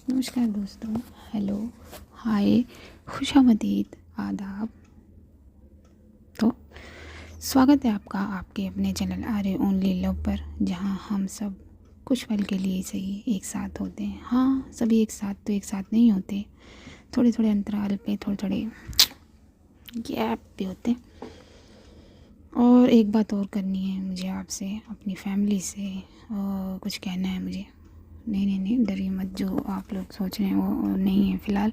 नमस्कार दोस्तों, हेलो, हाय, खुशामदीद, आदाब। तो स्वागत है आपका आपके अपने channel R A only love पर, जहां हम सब कुछ पल के लिए सही एक साथ होते हैं। हाँ, सभी एक साथ तो एक साथ नहीं होते, थोड़े थोड़े अंतराल पे थोड़े थोड़े गैप भी होते हैं। और एक बात और करनी है मुझे आपसे, अपनी फैमिली से, और कुछ कहना है मुझे। नहीं नहीं नहीं, डरिए मत, जो आप लोग सोच रहे हैं वो नहीं है फ़िलहाल।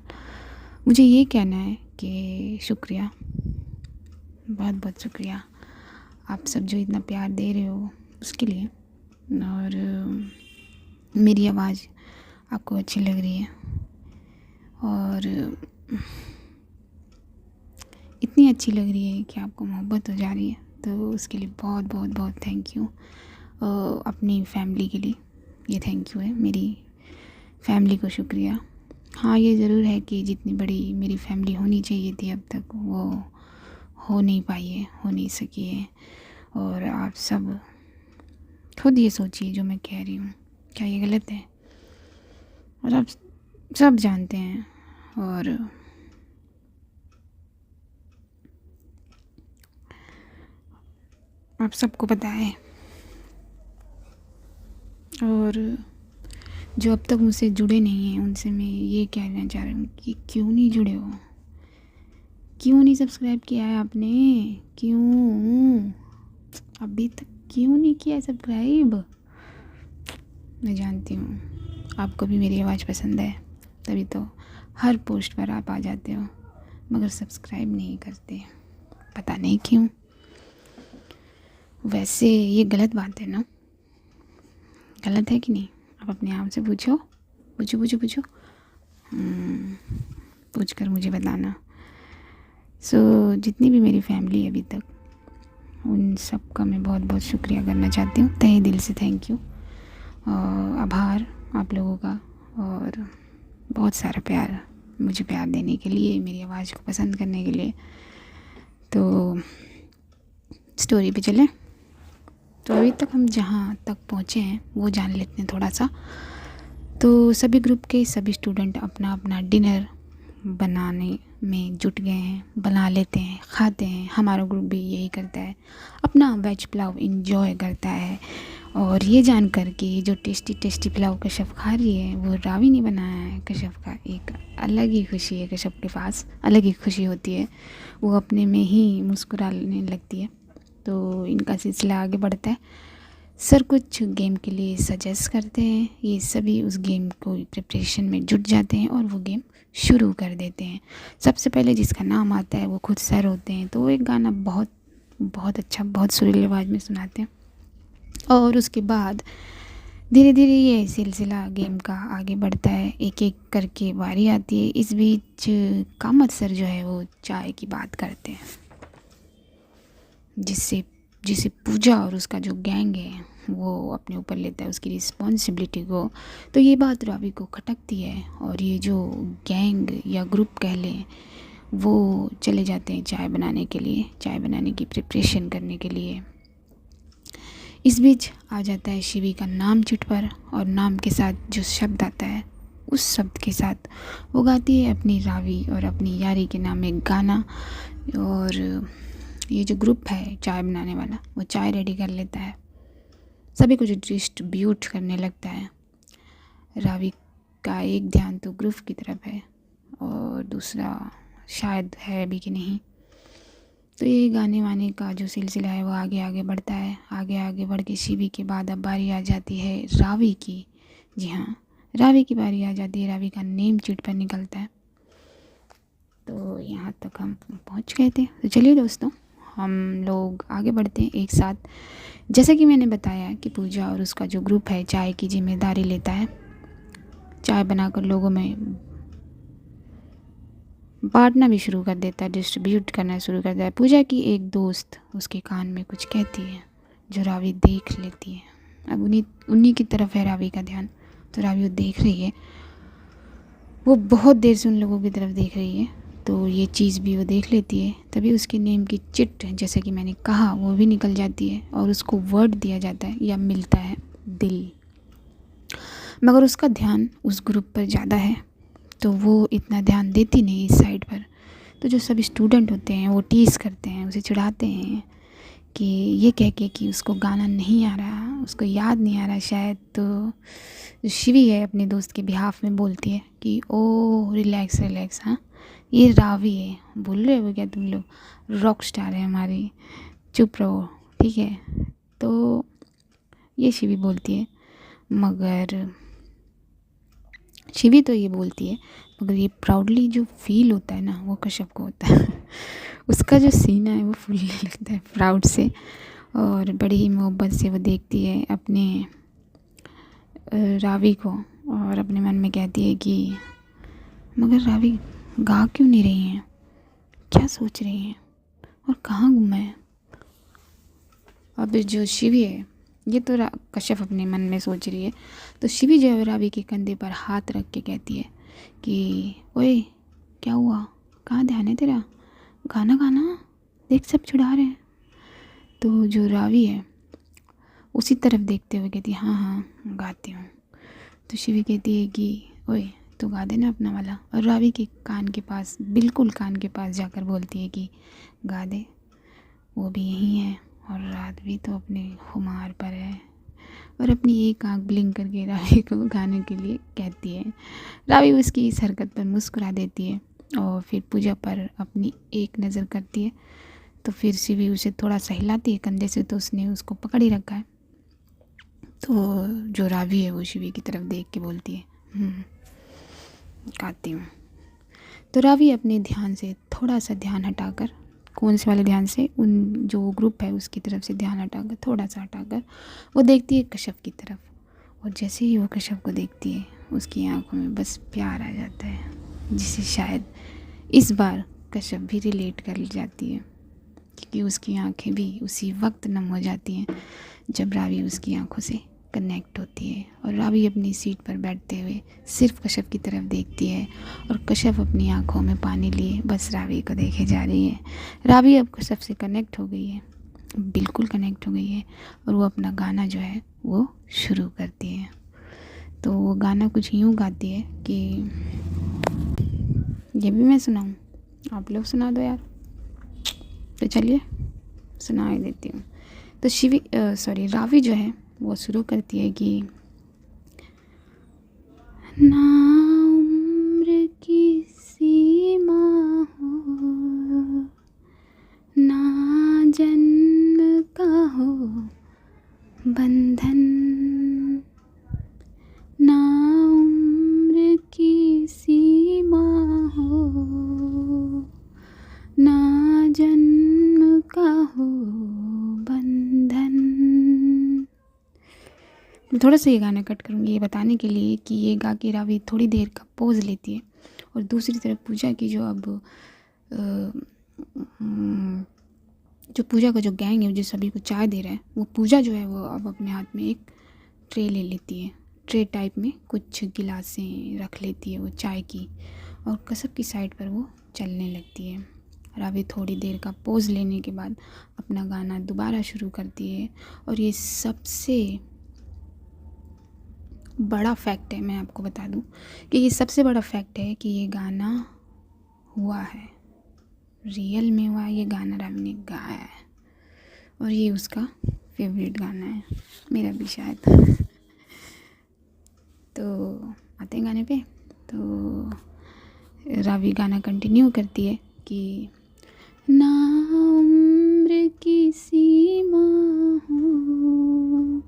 मुझे ये कहना है कि शुक्रिया, बहुत बहुत शुक्रिया आप सब जो इतना प्यार दे रहे हो उसके लिए। और मेरी आवाज़ आपको अच्छी लग रही है और इतनी अच्छी लग रही है कि आपको मोहब्बत हो जा रही है, तो उसके लिए बहुत बहुत बहुत थैंक यू। अपनी फैमिली के लिए ये थैंक यू है, मेरी फैमिली को शुक्रिया। हाँ, ये ज़रूर है कि जितनी बड़ी मेरी फैमिली होनी चाहिए थी अब तक वो हो नहीं पाई है, हो नहीं सकी है। और आप सब खुद ये सोचिए जो मैं कह रही हूँ, क्या ये गलत है? और आप सब जानते हैं और आप सबको पता है। और जो अब तक मुझसे जुड़े नहीं हैं उनसे मैं ये कहना चाह रही हूँ कि क्यों नहीं जुड़े हो, क्यों नहीं सब्सक्राइब किया है आपने, क्यों अभी तक क्यों नहीं किया है सब्सक्राइब? मैं जानती हूँ आपको भी मेरी आवाज़ पसंद है, तभी तो हर पोस्ट पर आप आ जाते हो, मगर सब्सक्राइब नहीं करते, पता नहीं क्यों। वैसे ये गलत बात है ना, गलत है कि नहीं? आप अपने आप से पूछो, पूछो पूछो पूछो, पूछ कर मुझे बताना। जितनी भी मेरी फैमिली है अभी तक, उन सब का मैं बहुत बहुत शुक्रिया करना चाहती हूँ, तहे दिल से थैंक यू, आभार आप लोगों का। और बहुत सारा प्यार, मुझे प्यार देने के लिए, मेरी आवाज़ को पसंद करने के लिए। तो स्टोरी पे चलें। तो अभी तक हम जहाँ तक पहुँचे हैं वो जान लेते हैं थोड़ा सा। तो सभी ग्रुप के सभी स्टूडेंट अपना अपना डिनर बनाने में जुट गए हैं, बना लेते हैं, खाते हैं। हमारा ग्रुप भी यही करता है, अपना वेज पुलाव इंजॉय करता है। और ये जानकर कि जो टेस्टी टेस्टी पुलाव कश्यप खा रही है वो रावी ने बनाया है, कश्यप का एक अलग ही खुशी है, कश्यप के पास अलग ही खुशी होती है, वो अपने में ही मुस्कुराने लगती है। तो इनका सिलसिला आगे बढ़ता है। सर कुछ गेम के लिए सजेस्ट करते हैं, ये सभी उस गेम को प्रिपरेशन में जुट जाते हैं और वो गेम शुरू कर देते हैं। सबसे पहले जिसका नाम आता है वो खुद सर होते हैं, तो वो एक गाना बहुत बहुत अच्छा, बहुत सुरीली आवाज़ में सुनाते हैं। और उसके बाद धीरे धीरे ये सिलसिला गेम का आगे बढ़ता है, एक एक करके बारी आती है। इस बीच कामत सर जो है वो चाय की बात करते हैं, जिससे जिसे पूजा और उसका जो गैंग है वो अपने ऊपर लेता है उसकी रिस्पॉन्सिबिलिटी को। तो ये बात रावी को खटकती है और ये जो गैंग या ग्रुप कह लें वो चले जाते हैं चाय बनाने के लिए, चाय बनाने की प्रिपरेशन करने के लिए। इस बीच आ जाता है शिवी का नाम चिट पर, और नाम के साथ जो शब्द आता है उस शब्द के साथ वो गाती है अपनी रावी और अपनी यारी के नाम एक गाना। और ये जो ग्रुप है चाय बनाने वाला वो चाय रेडी कर लेता है, सभी कुछ डिस्ट्रीब्यूट करने लगता है। रावी का एक ध्यान तो ग्रुप की तरफ है और दूसरा शायद है भी कि नहीं। तो ये गाने वाने का जो सिलसिला है वो आगे आगे बढ़ता है, आगे आगे बढ़ के शिवी के बाद अब बारी आ जाती है रावी की। जी हाँ, रावी की बारी आ जाती है, रावी का नेम चिट पर निकलता है। तो यहाँ तक हम पहुँच गए थे। तो चलिए दोस्तों, हम लोग आगे बढ़ते हैं एक साथ। जैसा कि मैंने बताया कि पूजा और उसका जो ग्रुप है चाय की जिम्मेदारी लेता है, चाय बनाकर लोगों में बांटना भी शुरू कर देता है, डिस्ट्रीब्यूट करना शुरू कर देता है। पूजा की एक दोस्त उसके कान में कुछ कहती है जो रावी देख लेती है। अब उन्हीं की तरफ है रावी का ध्यान, तो रावी वो देख रही है, वो बहुत देर से उन लोगों की तरफ देख रही है, तो ये चीज़ भी वो देख लेती है। तभी उसके नेम की चिट, जैसे कि मैंने कहा, वो भी निकल जाती है और उसको वर्ड दिया जाता है या मिलता है दिल। मगर उसका ध्यान उस ग्रुप पर ज़्यादा है, तो वो इतना ध्यान देती नहीं इस साइड पर। तो जो सब स्टूडेंट होते हैं वो टीज़ करते हैं, उसे चिढ़ाते हैं कि ये कह के कि उसको गाना नहीं आ रहा, उसको याद नहीं आ रहा शायद। तो जो शिवी है अपने दोस्त के बिहाफ में बोलती है कि ओ रिलैक्स रिलैक्स, हाँ ये रावी है, भूल रहे हो क्या तुम लोग, रॉक स्टार है हमारी, चुप रहो ठीक है। तो ये शिवी बोलती है, मगर शिवी तो ये बोलती है, मगर ये प्राउडली जो फील होता है ना वो कश्यप को होता है उसका जो सीना है वो फूलने लगता है प्राउड से, और बड़ी ही मोहब्बत से वो देखती है अपने रावी को, और अपने मन में कहती है कि मगर रावी गा क्यों नहीं रही हैं, क्या सोच रही हैं, और कहाँ गुम है। अब जो शिवी है, ये तो कश्यप अपने मन में सोच रही है, तो शिवी जो है रावी के कंधे पर हाथ रख के कहती है कि ओए क्या हुआ, कहाँ ध्यान है तेरा, गाना गाना, देख सब छुड़ा रहे हैं। तो जो रावी है उसी तरफ देखते हुए कहती है हाँ हाँ गाती हूँ। तो शिवी कहती है कि ओए तो गा देना अपना वाला, और रावी के कान के पास, बिल्कुल कान के पास जाकर बोलती है कि गा दे, वो भी यहीं है और रात भी तो अपने खुमार पर है। और अपनी एक आंख ब्लिंक करके रावी को गाने के लिए कहती है। रावी उसकी इस हरकत पर मुस्कुरा देती है और फिर पूजा पर अपनी एक नज़र करती है। तो फिर शिवी उसे थोड़ा सा हिलाती है कंधे से, तो उसने उसको पकड़ ही रखा है। तो जो रावी है वो शिवी की तरफ देख के बोलती है गाती हूँ। तो रावी अपने ध्यान से थोड़ा सा ध्यान हटाकर, कौन से वाले ध्यान से, उन जो ग्रुप है उसकी तरफ से ध्यान हटाकर, थोड़ा सा हटाकर वो देखती है कश्यप की तरफ, और जैसे ही वो कश्यप को देखती है उसकी आंखों में बस प्यार आ जाता है, जिसे शायद इस बार कश्यप भी रिलेट कर जाती है, क्योंकि उसकी आंखें भी उसी वक्त नम हो जाती हैं जब रावी उसकी आंखों से कनेक्ट होती है। और रावी अपनी सीट पर बैठते हुए सिर्फ कश्यप की तरफ देखती है, और कश्यप अपनी आंखों में पानी लिए बस रावी को देखे जा रही है। रावी अब कश्यप से कनेक्ट हो गई है, बिल्कुल कनेक्ट हो गई है, और वो अपना गाना जो है वो शुरू करती है। तो वो गाना कुछ यूँ गाती है कि ये भी मैं सुनाऊँ, आप लोग सुना दो यार, तो चलिए सुना ही देती हूँ। तो रावी जो है वो शुरू करती है कि ना उम्र की सीमा हो, ना जन्म का हो बंधन, ना उम्र की सीमा हो, ना जन्म का हो बंधन। मैं थोड़ा सा ये गाना कट करूँगी ये बताने के लिए कि ये गा के रावी थोड़ी देर का पोज लेती है, और दूसरी तरफ पूजा की जो अब जो पूजा का जो गैंग है जो सभी को चाय दे रहा है, वो पूजा जो है वो अब अपने हाथ में एक ट्रे ले लेती है, ट्रे टाइप में कुछ गिलासें रख लेती है वो चाय की, और कश्यप की साइड पर वो चलने लगती है। रावी थोड़ी देर का पोज लेने के बाद अपना गाना दोबारा शुरू करती है। और ये सबसे बड़ा फैक्ट है, मैं आपको बता दूं कि ये सबसे बड़ा फैक्ट है कि ये गाना हुआ है, रियल में हुआ है, ये गाना रावी ने गाया है, और ये उसका फेवरेट गाना है, मेरा भी शायद। तो आते हैं गाने पे। तो रावी गाना कंटिन्यू करती है कि ना उम्र की सीमा हो,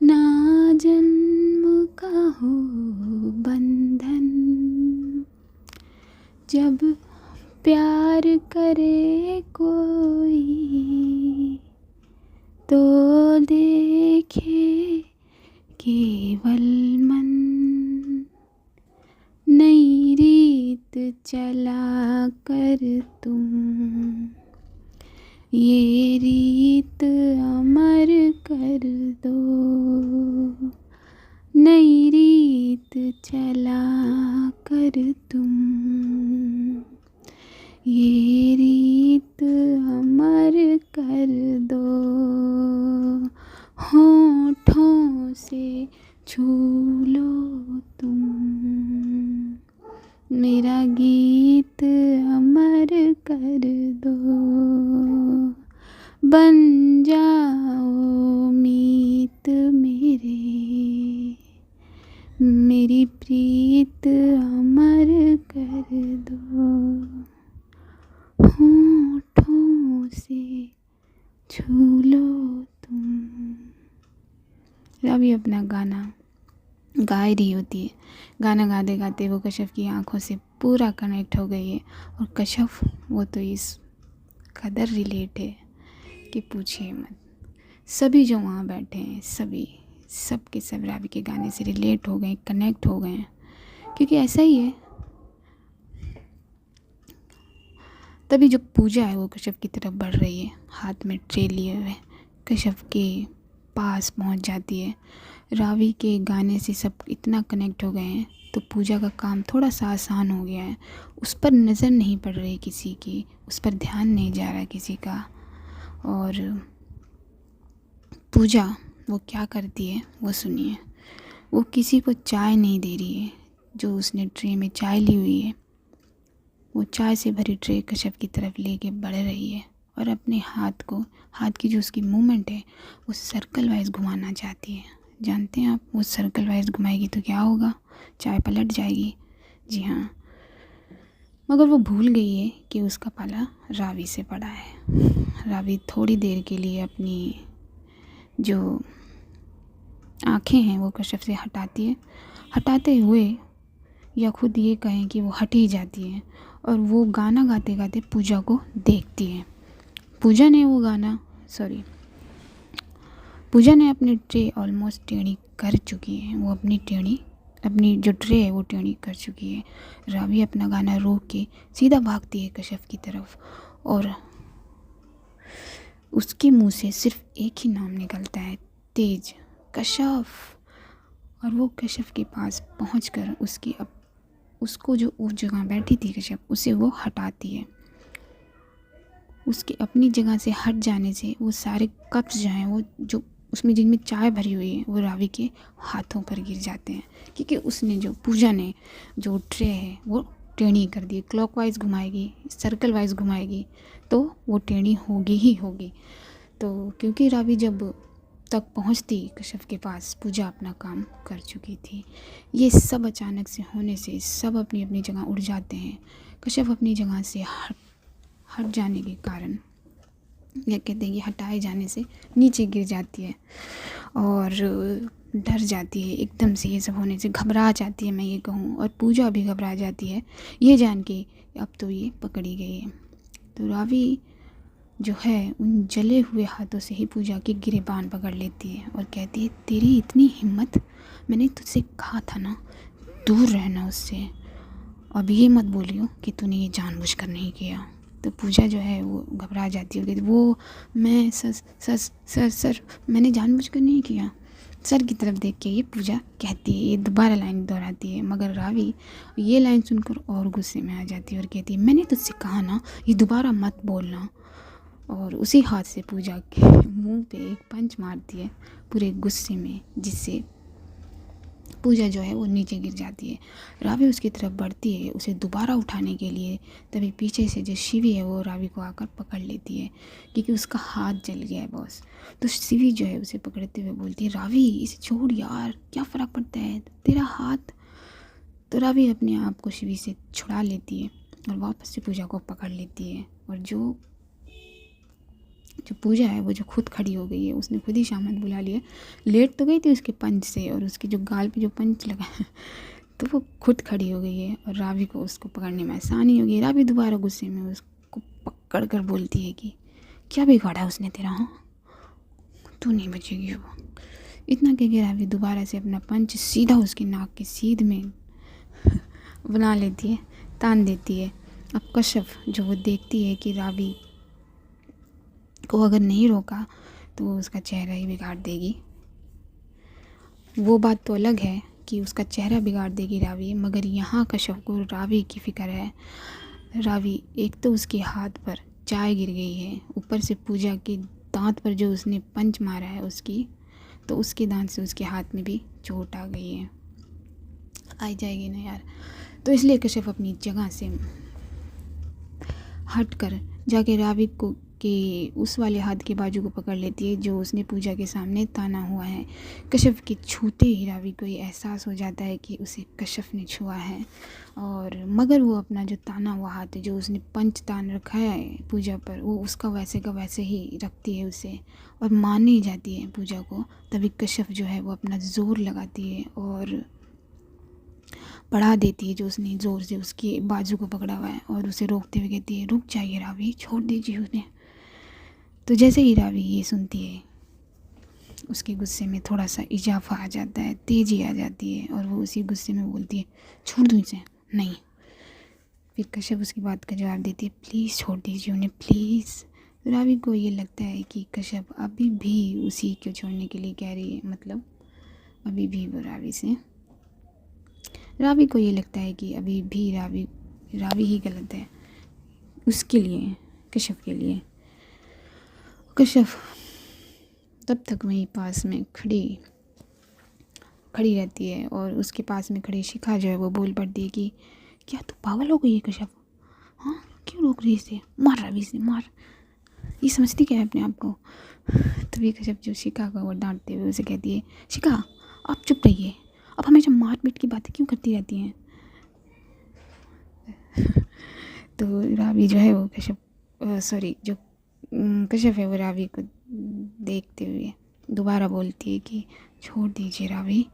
ना जन्म का हो बंधन, जब प्यार करे कोई तो देखे केवल मन, नई रीत चला कर तुम ये रीत अमर कर दो, नई रीत चला कर तुम ये रीत अमर कर दो, होठों से छू लो तुम, मेरा गीत अमर कर दो, बन जाओ मीत मेरे, मेरी प्रीत अमर कर दो, होठों से छू लो तुम। अभी अपना गाना गा ही रही होती है। गाना गाते गाते वो कश्यप की आंखों से पूरा कनेक्ट हो गई है। और कश्यप वो तो इस कदर रिलेट है कि पूछिए मत। सभी जो वहाँ बैठे हैं सभी सब के सब रावी के गाने से रिलेट हो गए, कनेक्ट हो गए हैं, क्योंकि ऐसा ही है। तभी जो पूजा है वो कश्यप की तरफ बढ़ रही है, हाथ में ट्रे लिए हुए कश्यप के पास पहुंच जाती है। रावी के गाने से सब इतना कनेक्ट हो गए हैं तो पूजा का काम थोड़ा सा आसान हो गया है। उस पर नज़र नहीं पड़ रही किसी की, उस पर ध्यान नहीं जा रहा किसी का। और पूजा वो क्या करती है वो सुनिए। वो किसी को चाय नहीं दे रही है। जो उसने ट्रे में चाय ली हुई है वो चाय से भरी ट्रे कश्यप की तरफ लेके बढ़ रही है और अपने हाथ की जो उसकी मूवमेंट है वो सर्कल वाइज घुमाना चाहती है। जानते हैं आप, वो सर्कल वाइज घुमाएगी तो क्या होगा, चाय पलट जाएगी। जी हाँ, मगर वो भूल गई है कि उसका पाला रावी से पड़ा है। रावी थोड़ी देर के लिए अपनी जो आँखें हैं वो कश्यप से हटाती है, हटाते हुए या खुद ये कहें कि वो हट ही जाती है। और वो गाना गाते गाते पूजा को देखती है। पूजा ने अपनी ट्रे ऑलमोस्ट टेढ़ी कर चुकी है। वो अपनी जो ट्रे है वो टेढ़ी कर चुकी है। रावी अपना गाना रोक के सीधा भागती है कश्यप की तरफ और उसके मुंह से सिर्फ एक ही नाम निकलता है, तेज, कश्यप। और वो कश्यप के पास पहुंचकर उसको जो उस जगह बैठी थी कश्यप, उसे वो हटाती है। उसके अपनी जगह से हट जाने से वो सारे कप्स जो हैं वो जो उसमें जिनमें चाय भरी हुई है वो रावी के हाथों पर गिर जाते हैं, क्योंकि पूजा ने जो ट्रे है वो टेढ़ी कर दी। क्लॉकवाइज घुमाएगी, सर्कल वाइज घुमाएगी तो वो टेढ़ी होगी ही होगी। तो क्योंकि रावी जब तक पहुंचती कश्यप के पास पूजा अपना काम कर चुकी थी। ये सब अचानक से होने से सब अपनी अपनी जगह उड़ जाते हैं। कश्यप अपनी जगह से हट जाने के कारण, या कहते हैं कि हटाए जाने से नीचे गिर जाती है और डर जाती है। एकदम से ये सब होने से घबरा जाती है, मैं ये कहूँ। और पूजा भी घबरा जाती है ये जान के अब तो ये पकड़ी गई है। तो रावी जो है उन जले हुए हाथों से ही पूजा की गिरेबान पकड़ लेती है और कहती है, तेरी इतनी हिम्मत, मैंने तुझसे कहा था ना दूर रहना उससे। अब ये मत बोलियो कि तूने ये जानबूझकर नहीं किया। तो पूजा जो है वो घबरा जाती है, कहती वो मैं सर मैंने जानबूझकर नहीं किया। सर की तरफ देख के ये पूजा कहती है, ये दोबारा लाइन दोहराती है। मगर रावी ये लाइन सुनकर और गुस्से में आ जाती है और कहती है, मैंने तुझसे कहा ना ये दोबारा मत बोलना। और उसी हाथ से पूजा के मुंह पे एक पंच मारती है पूरे गुस्से में, जिससे पूजा जो है वो नीचे गिर जाती है। रावी उसकी तरफ बढ़ती है उसे दोबारा उठाने के लिए, तभी पीछे से जो शिवी है वो रावी को आकर पकड़ लेती है, क्योंकि उसका हाथ जल गया है बॉस। तो शिवी जो है उसे पकड़ते हुए बोलती है, रावी इसे छोड़ यार, क्या फ़र्क पड़ता है, तेरा हाथ। तो रावी अपने आप को शिवी से छुड़ा लेती है और वापस से पूजा को पकड़ लेती है। और जो पूजा है वो जो खुद खड़ी हो गई है, उसने खुद ही शामत बुला लिया। लेट तो गई थी उसके पंच से और उसके जो गाल पे जो पंच लगा तो वो खुद खड़ी हो गई है और रावी को उसको पकड़ने में आसानी हो गई। रावी दोबारा गुस्से में उसको पकड़ कर बोलती है कि क्या बिगाड़ा उसने तेरा, हाँ तू नहीं बचेगी। वो इतना कह के रावी दोबारा से अपना पंच सीधा उसकी नाक के सीध में बना लेती है, तान देती है। अब कश्यप जो वो देखती है कि रावी को अगर नहीं रोका तो वो उसका चेहरा ही बिगाड़ देगी। वो बात तो अलग है कि उसका चेहरा बिगाड़ देगी रावी, मगर यहाँ कश्यप को रावी की फ़िक्र है। रावी एक तो उसके हाथ पर चाय गिर गई है, ऊपर से पूजा के दांत पर जो उसने पंच मारा है उसकी तो उसके दांत से उसके हाथ में भी चोट आ गई है, आ जाएगी ना यार। तो इसलिए कश्यप अपनी जगह से हट कर जाके रावी को के उस वाले हाथ के बाजू को पकड़ लेती है जो उसने पूजा के सामने ताना हुआ है। कश्यप के छूते ही रावी को ये एहसास हो जाता है कि उसे कश्यप ने छुआ है, और मगर वो अपना जो ताना हुआ हाथ है, जो उसने पंच तान रखा है पूजा पर, वो उसका वैसे का वैसे ही रखती है उसे और मानी जाती है पूजा को। तभी कश्यप जो है वो अपना ज़ोर लगाती है और बढ़ा देती है जो उसने ज़ोर से उसके बाजू को पकड़ा हुआ है, और उसे रोकते हुए कहती है, रुक जाइए रावी, छोड़ दीजिए उन्हें। तो जैसे ही रावी ये सुनती है, उसके गुस्से में थोड़ा सा इजाफा आ जाता है, तेज़ी आ जाती है, और वो उसी गुस्से में बोलती है, छोड़ दूँ इसे? नहीं। फिर कश्यप उसकी बात का जवाब देती है, प्लीज़ छोड़ दीजिए उन्हें, प्लीज़। तो रावी को ये लगता है कि कश्यप अभी भी उसी को छोड़ने के लिए कह रही है, मतलब अभी भी वो रावी को ये लगता है कि अभी भी रावी ही गलत है उसके लिए, कश्यप के लिए। कश्यप तब तक वहीं पास में खड़ी रहती है, और उसके पास में खड़ी शिखा जो है वो बोल पड़ती है कि क्या तू पागल हो गई है कश्यप? हाँ, क्यों रोक रही इसे? मार रावी से, मार। ये समझती क्या है अपने आप को? तभी कश्यप जो शिखा को वो डांटते हुए उसे कहती है, शिखा आप चुप रहिए, आप हमेशा मार पीट की बातें क्यों करती रहती हैं? तो रावी जो है वो कश्यप है वो रावी को देखते हुए दोबारा बोलती है कि छोड़ दीजिए रावी।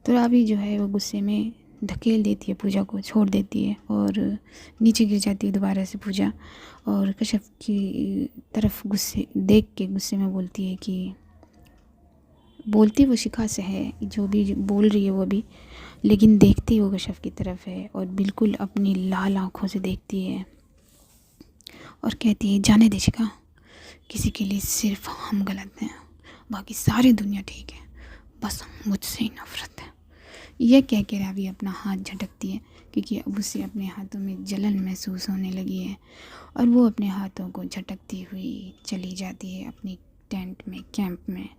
तो रावी जो है वो गुस्से में धकेल देती है पूजा को, छोड़ देती है, और नीचे गिर जाती है दोबारा से पूजा, और कश्यप की तरफ गुस्से में बोलती वो शिखा से है, जो भी बोल रही है वो भी, लेकिन देखती वो कश्यप की तरफ है, और बिल्कुल अपनी लाल आँखों से देखती है और कहती है, जाने दे शिखा, किसी के लिए सिर्फ हम गलत हैं, बाकी सारी दुनिया ठीक है, बस मुझसे ही नफरत है। यह कह के रावी अपना हाथ झटकती है, क्योंकि अब उसे अपने हाथों में जलन महसूस होने लगी है, और वो अपने हाथों को झटकती हुई चली जाती है अपनी टेंट में, कैंप में।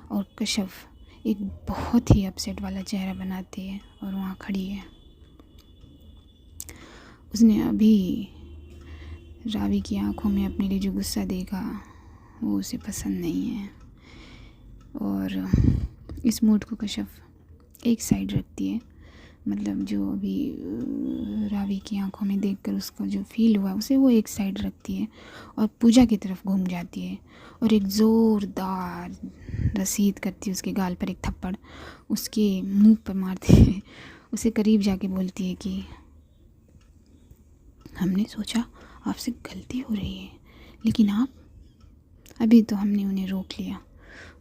और कश्यप एक बहुत ही अपसेट वाला चेहरा बनाती है और वहाँ खड़ी है। उसने अभी रावी की आंखों में अपने लिए जो गुस्सा देखा वो उसे पसंद नहीं है, और इस मूड को कश्यप एक साइड रखती है, मतलब जो अभी रावी की आंखों में देखकर उसका जो फील हुआ उसे वो एक साइड रखती है, और पूजा की तरफ घूम जाती है, और एक ज़ोरदार रसीद करती है उसके गाल पर एक थप्पड़ उसके मुंह पर मारती है। उसे करीब जाके बोलती है कि हमने सोचा आपसे गलती हो रही है, लेकिन अभी तो हमने उन्हें रोक लिया,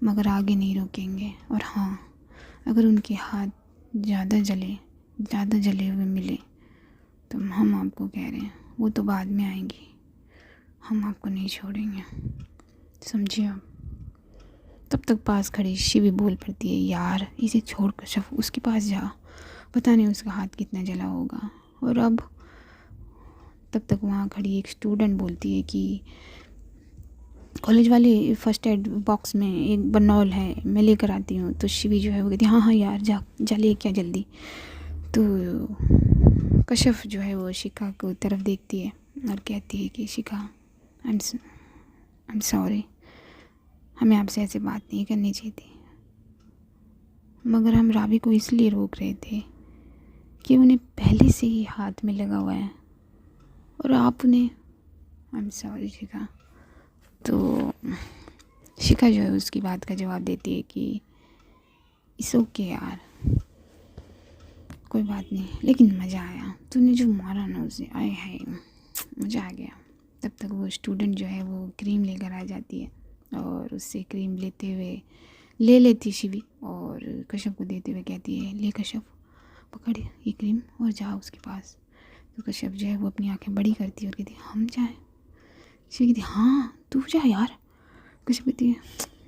मगर आगे नहीं रोकेंगे। और हाँ, अगर उनके हाथ ज़्यादा जले हुए मिले तो हम आपको कह रहे हैं, वो तो बाद में आएंगी, हम आपको नहीं छोड़ेंगे, समझिए आप। तब तक पास खड़ी शिवी बोल पड़ती है, यार इसे छोड़ कर शफ उसके पास जा, पता नहीं उसका हाथ कितना जला होगा। और अब तब तक वहाँ खड़ी एक स्टूडेंट बोलती है कि कॉलेज वाले फर्स्ट एड बॉक्स में एक बर्नॉल है, मैं लेकर आती हूँ। तो शिवी जो है वो कहती है, हाँ यार जा ले क्या जल्दी। तो कश्यप जो है वो शिखा को तरफ देखती है और कहती है कि शिखा, आई एम सॉरी, हमें आपसे ऐसे बात नहीं करनी चाहिए थी, मगर हम रावी को इसलिए रोक रहे थे कि उन्हें पहले से ही हाथ में लगा हुआ है, और आप उन्हें, आई एम सॉरी शिखा। तो शिखा जो है उसकी बात का जवाब देती है कि इट्स ओके यार, कोई बात नहीं, लेकिन मज़ा आया, तूने जो मारा ना उसे, आए हाय मज़ा आ गया। तब तक वो स्टूडेंट जो है वो क्रीम लेकर आ जाती है, और उससे क्रीम ले लेती शिवी, और कश्यप को देते हुए कहती है, ले कश्यप पकड़ ये क्रीम और जा उसके पास। तो कश्यप जो है वो अपनी आंखें बड़ी करती है और कहती है, हम जाएं? शिवी कहती है, हाँ तू जा यार। कश्यप कहती है,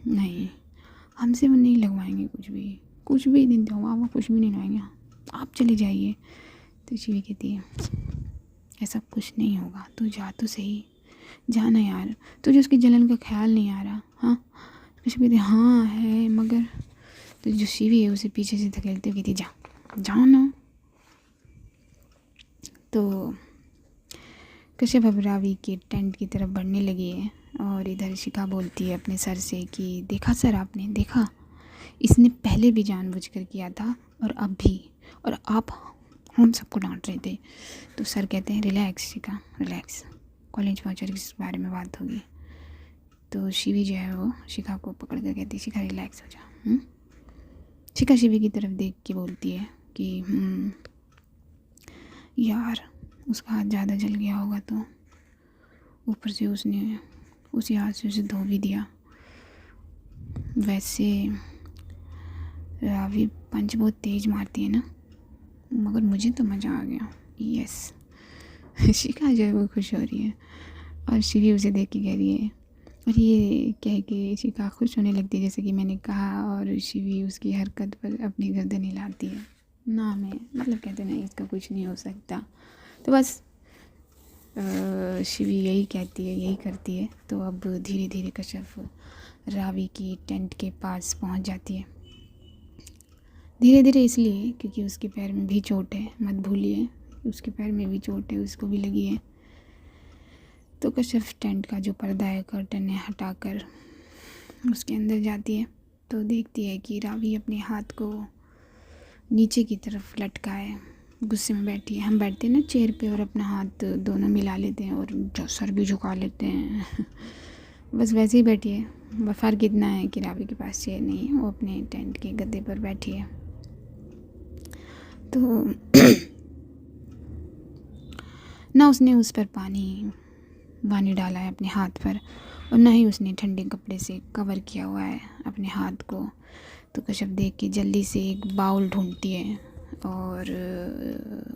नहीं हमसे वो नहीं लगवाएंगे कुछ भी नहीं दवा कुछ भी नहीं लगवाएंगे, आप चले जाइए। तो शिवी कहती है, ऐसा कुछ नहीं होगा, तू जा तो सही, जाना यार, तुझे उसकी जलन का ख्याल नहीं आ रहा? हाँ। कश्यप कहती है, हाँ है, मगर तो जो शिवी है उसे पीछे से धकेलते हुए कहती जा जाओ ना। तो कश्यप अब रावी के टेंट की तरफ बढ़ने लगी है और इधर शिखा बोलती है अपने सर से कि देखा सर, आपने देखा, इसने पहले भी जानबूझकर किया था और अब भी, और आप हम सबको डांट रहे थे। तो सर कहते हैं रिलैक्स शिखा, रिलैक्स, कॉलेज पहुँचकर इस बारे में बात होगी। तो शिवी जो है वो शिखा को पकड़ कर कहती है शिखा रिलैक्स हो जा। शिखा शिवी की तरफ देख के बोलती है कि यार उसका हाथ ज़्यादा जल गया होगा, तो ऊपर से उसने उसी हाथ से उसे धो भी दिया। वैसे रावी पंच बहुत तेज़ मारती है ना, मगर मुझे तो मज़ा आ गया। यस शिखा जो है वो खुश हो रही है और शिवी उसे देख के कह रही है, और ये कह के शिखा खुश होने लगती है जैसे कि मैंने कहा, और शिवी उसकी हरकत पर अपनी गर्दन हिलाती है। ना मैं मतलब कहते नहीं इसका कुछ नहीं हो सकता। तो बस शिवी यही कहती है, यही करती है। तो अब धीरे धीरे कश्यप रावी की टेंट के पास पहुंच जाती है। धीरे धीरे इसलिए क्योंकि उसके पैर में भी चोट है, मत भूलिए उसके पैर में भी चोट है, उसको भी लगी है। तो कश्यप टेंट का जो पर्दा है, कर्टन है, हटाकर उसके अंदर जाती है। तो देखती है कि रावी अपने हाथ को नीचे की तरफ लटकाए गुस्से में बैठी है। हम बैठते हैं ना चेयर पे और अपना हाथ दोनों मिला लेते हैं और जो सर भी झुका लेते हैं बस वैसे ही बैठी है। फ़र्क इतना है कि रावी के पास चेयर नहीं है, वो अपने टेंट के गद्दे पर बैठी है। तो ना उसने उस पर पानी डाला है अपने हाथ पर, और ना ही उसने ठंडे कपड़े से कवर किया हुआ है अपने हाथ को। तो कश्यप देख के जल्दी से एक बाउल ढूंढती है और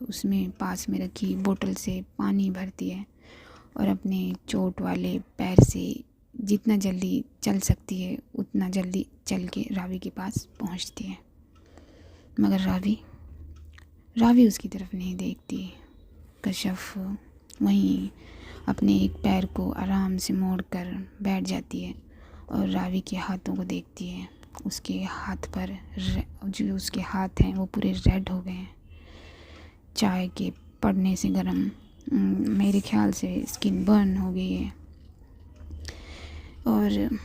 उसमें पास में रखी बोतल से पानी भरती है और अपने चोट वाले पैर से जितना जल्दी चल सकती है उतना जल्दी चल के रावी के पास पहुंचती है। मगर रावी उसकी तरफ नहीं देखती। कश्यप वहीं अपने एक पैर को आराम से मोड़कर बैठ जाती है और रावी के हाथों को देखती है। उसके हाथ पर जो उसके हाथ हैं वो पूरे रेड हो गए हैं, चाय के पड़ने से गरम। मेरे ख्याल से स्किन बर्न हो गई है। और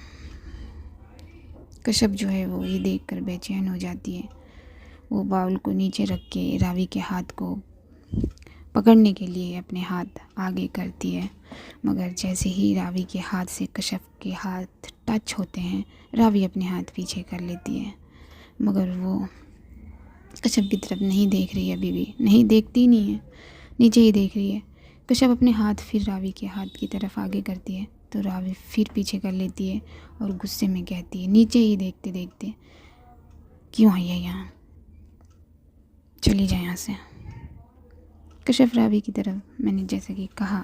कश्यप जो है वो ये देखकर बेचैन हो जाती है। वो बाउल को नीचे रख के रावी के हाथ को पकड़ने के लिए अपने हाथ आगे करती है, मगर जैसे ही रावी के हाथ से कश्यप के हाथ टच होते हैं, रावी अपने हाथ पीछे कर लेती है। मगर वो कश्यप की तरफ नहीं देख रही है, अभी भी नहीं देखती, नहीं है, नीचे ही देख रही है। कश्यप अपने हाथ फिर रावी के हाथ की तरफ आगे करती है तो रावी फिर पीछे कर लेती है और गुस्से में कहती है नीचे ही देखते देखते, क्यों आई है यहाँ, चली जाए यहाँ से। कश्यप रावी की तरफ, मैंने जैसा कि कहा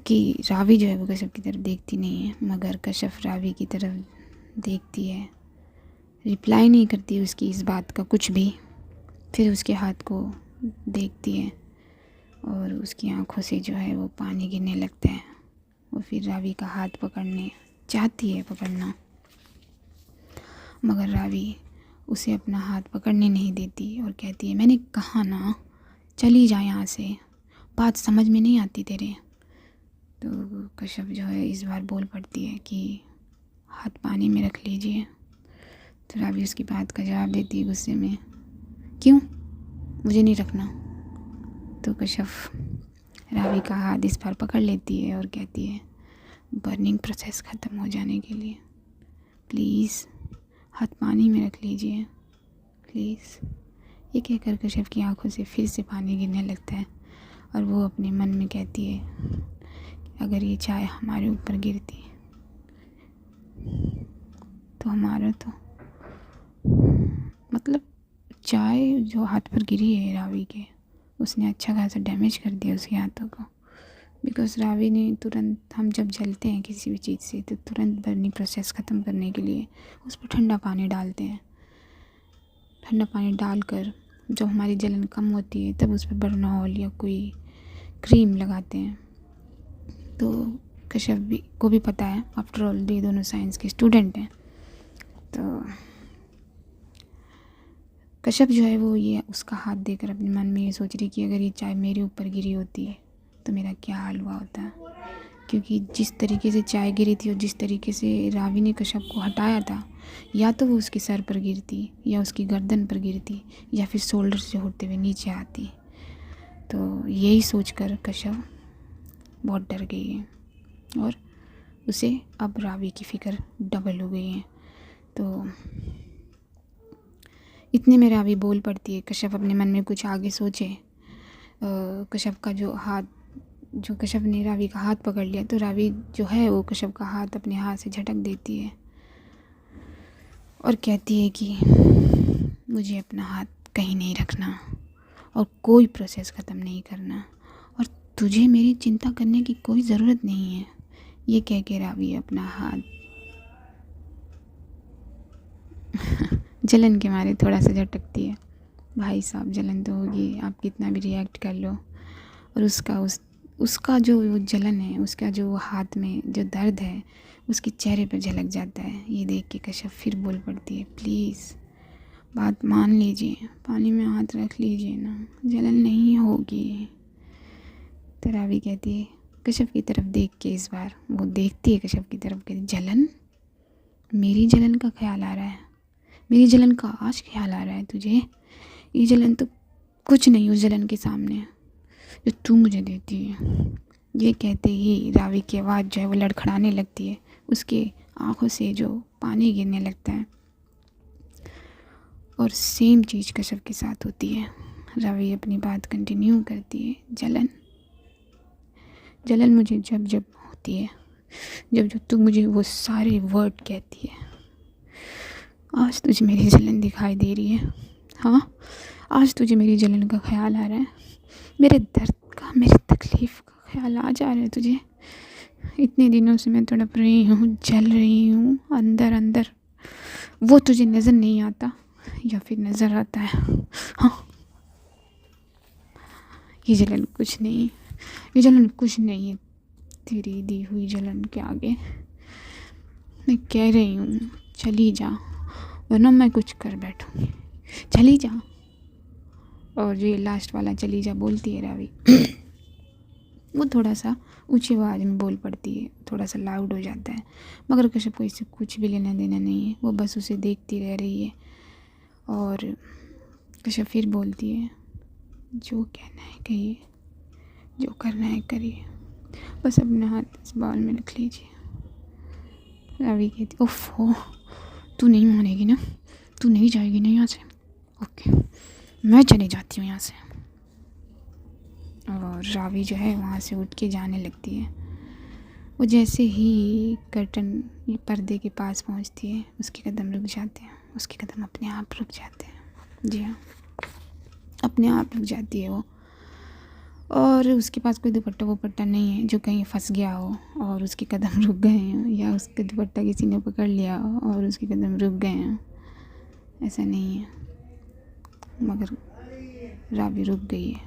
कि रावी जो है वो कश्यप की तरफ देखती नहीं है, मगर कश्यप रावी की तरफ देखती है, रिप्लाई नहीं करती उसकी इस बात का कुछ भी। फिर उसके हाथ को देखती है और उसकी आंखों से जो है वो पानी गिरने लगता है। वो फिर रावी का हाथ पकड़ने चाहती है, पकड़ना, मगर रावी उसे अपना हाथ पकड़ने नहीं देती और कहती है मैंने कहा ना चली जा यहाँ से, बात समझ में नहीं आती तेरे। तो कश्यप जो है इस बार बोल पड़ती है कि हाथ पानी में रख लीजिए। तो रावी उसकी बात का जवाब देती है गुस्से में, क्यों, मुझे नहीं रखना। तो कश्यप रावी का हाथ इस बार पकड़ लेती है और कहती है बर्निंग प्रोसेस ख़त्म हो जाने के लिए प्लीज़ हाथ पानी में रख लीजिए प्लीज़। ये कहकर कश्यप की आंखों से फिर से पानी गिरने लगता है और वो अपने मन में कहती है अगर ये चाय हमारे ऊपर गिरती तो हमारा तो मतलब चाय जो हाथ पर गिरी है रावी के, उसने अच्छा खासा डैमेज कर दिया उसके हाथों को। बिकॉज़ रावी ने तुरंत, हम जब जलते हैं किसी भी चीज़ से तो तुरंत बर्निंग प्रोसेस ख़त्म करने के लिए उस पर ठंडा पानी डालते हैं। ठंडा पानी डालकर जब हमारी जलन कम होती है तब उस पर बर्नॉल या कोई क्रीम लगाते हैं। तो कश्यप को भी पता है, आफ्टर ऑल ये दोनों साइंस के स्टूडेंट हैं। तो कश्यप जो है वो ये उसका हाथ देकर अपने मन में ये सोच रही कि अगर ये चाय मेरे ऊपर गिरी होती है तो मेरा क्या हाल हुआ होता। क्योंकि जिस तरीके से चाय गिरी थी और जिस तरीके से रावी ने कश्यप को हटाया था, या तो वो उसके सर पर गिरती या उसकी गर्दन पर गिरती या फिर शोल्डर से होते हुए नीचे आती। तो यही सोचकर कश्यप बहुत डर गई है और उसे अब रावी की फ़िक्र डबल हो गई है। तो इतने में रावी बोल पड़ती है। कश्यप अपने मन में कुछ आगे सोचे। कश्यप का जो कश्यप ने रावी का हाथ पकड़ लिया, तो रावी जो है वो कश्यप का हाथ अपने हाथ से झटक देती है और कहती है कि मुझे अपना हाथ कहीं नहीं रखना और कोई प्रोसेस ख़त्म नहीं करना और तुझे मेरी चिंता करने की कोई ज़रूरत नहीं है। ये कह के रावी अपना हाथ जलन के मारे थोड़ा सा झटकती है। भाई साहब जलन तो होगी, आप कितना भी रिएक्ट कर लो। और उसका जो वो जलन है, उसका जो हाथ में जो दर्द है उसके चेहरे पर झलक जाता है। ये देख के कश्यप फिर बोल पड़ती है, प्लीज़ बात मान लीजिए, पानी में हाथ रख लीजिए ना, जलन नहीं होगी। तो रावी कहती है, कश्यप की तरफ देख के, इस बार वो देखती है कश्यप की तरफ, कहती जलन, मेरी जलन का ख्याल आ रहा है, मेरी जलन का आज ख्याल आ रहा है तुझे? ये जलन तो कुछ नहीं उस जलन के सामने जो तू मुझे देती है। ये कहते ही रावी की आवाज़ जो है वो लड़खड़ाने लगती है, उसके आँखों से जो पानी गिरने लगता है। और सेम चीज़ कश्यप के साथ होती है। रावी अपनी बात कंटिन्यू करती है, जलन मुझे जब जब होती है, जब तू मुझे वो सारे वर्ड कहती है। आज तुझे मेरी जलन दिखाई दे रही है, हाँ आज तुझे मेरी जलन का ख्याल आ रहा है, मेरे दर्द का, मेरी तकलीफ़ का ख्याल आ जा रहा है तुझे। इतने दिनों से मैं तड़प रही हूँ, जल रही हूँ अंदर अंदर, वो तुझे नज़र नहीं आता या फिर नज़र आता है? हाँ, ये जलन कुछ नहीं, ये जलन कुछ नहीं है तेरी दी हुई जलन के आगे। मैं कह रही हूँ चली जा, वरना मैं कुछ कर बैठूँगी, चली जा। और जो ये लास्ट वाला चली जा बोलती है रावी, वो थोड़ा सा ऊंची आवाज़ में बोल पड़ती है, थोड़ा सा लाउड हो जाता है, मगर कश्यप को इससे कुछ भी लेना देना नहीं है। वो बस उसे देखती रह रही है और कश्यप फिर बोलती है, जो कहना है कहिए, जो करना है करिए, बस अपना हाथ इस बाल में रख लीजिए। रावी कहती, ओफो तू नहीं मानेगी ना, तू नहीं जाएगी ना यहाँ से? ओके, मैं चली जाती हूँ यहाँ से। और रावी जो है वहाँ से उठ के जाने लगती है। वो जैसे ही कर्टन पर्दे के पास पहुँचती है, उसके कदम रुक जाते हैं, उसके कदम अपने आप रुक जाते हैं। जी हाँ, अपने आप रुक जाती है वो। और उसके पास कोई दुपट्टा वुपट्टा नहीं है जो कहीं फंस गया हो और उसके कदम रुक गए हों, या उसके दुपट्टा किसी ने पकड़ लिया हो और उसके कदम रुक गए हों, ऐसा नहीं है। मगर रावी रुक गई है।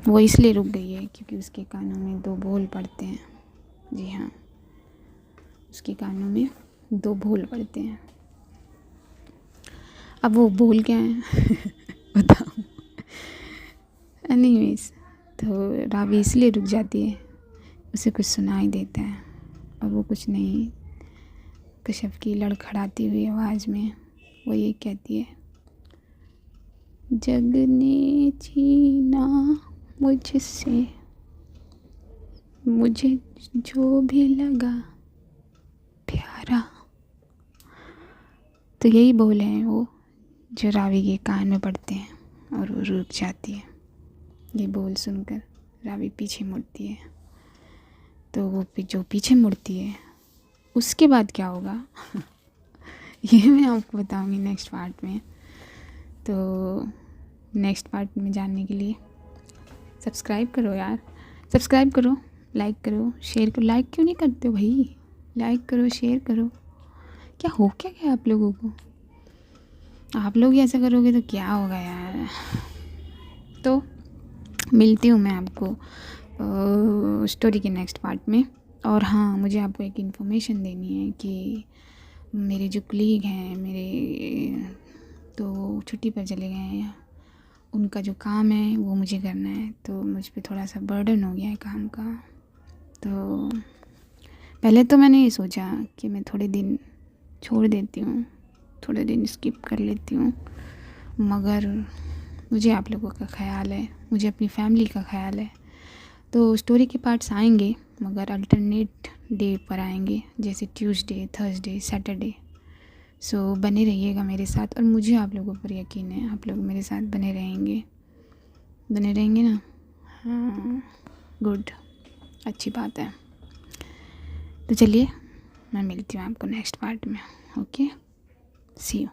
वो इसलिए रुक गई है क्योंकि उसके कानों में दो बोल पड़ते हैं। जी हाँ, उसके कानों में दो बोल पड़ते हैं। अब वो बोल क्या हैं बताओ। एनीवेज, तो रावी इसलिए रुक जाती है, उसे कुछ सुनाई देता है और वो कुछ नहीं, कश्यप की लड़खड़ाती हुई आवाज़ में वो ये कहती है, जग ने छीना मुझसे मुझे जो भी लगा प्यारा। तो यही बोल हैं वो जो रावी के कान में पड़ते हैं और वो रुक जाती है। ये बोल सुनकर रावी पीछे मुड़ती है। तो वो जो पीछे मुड़ती है उसके बाद क्या होगा ये मैं आपको बताऊंगी नेक्स्ट पार्ट में। तो नेक्स्ट पार्ट में जानने के लिए सब्सक्राइब करो यार, सब्सक्राइब करो, लाइक करो, शेयर करो। लाइक क्यों नहीं करते हो भाई? लाइक करो, शेयर करो। क्या हो क्या गया आप लोगों को? आप लोग ही ऐसा करोगे तो क्या होगा यार। तो मिलती हूँ मैं आपको स्टोरी के नेक्स्ट पार्ट में। और हाँ, मुझे आपको एक इन्फॉर्मेशन देनी है कि मेरे जो कलीग हैं, मेरे तो छुट्टी पर चले गए हैं। उनका जो काम है वो मुझे करना है, तो मुझ पे थोड़ा सा बर्डन हो गया है काम का। तो पहले तो मैंने ये सोचा कि मैं थोड़े दिन छोड़ देती हूँ, थोड़े दिन स्किप कर लेती हूँ, मगर मुझे आप लोगों का ख्याल है, मुझे अपनी फैमिली का ख्याल है। तो स्टोरी के पार्ट्स आएंगे मगर अल्टरनेट डे पर आएंगे, जैसे ट्यूसडे, थर्सडे, सैटरडे। सो बने रहिएगा मेरे साथ, और मुझे आप लोगों पर यकीन है आप लोग मेरे साथ बने रहेंगे ना। हाँ, गुड, अच्छी बात है। तो चलिए मैं मिलती हूँ आपको नेक्स्ट पार्ट में। Okay, see you.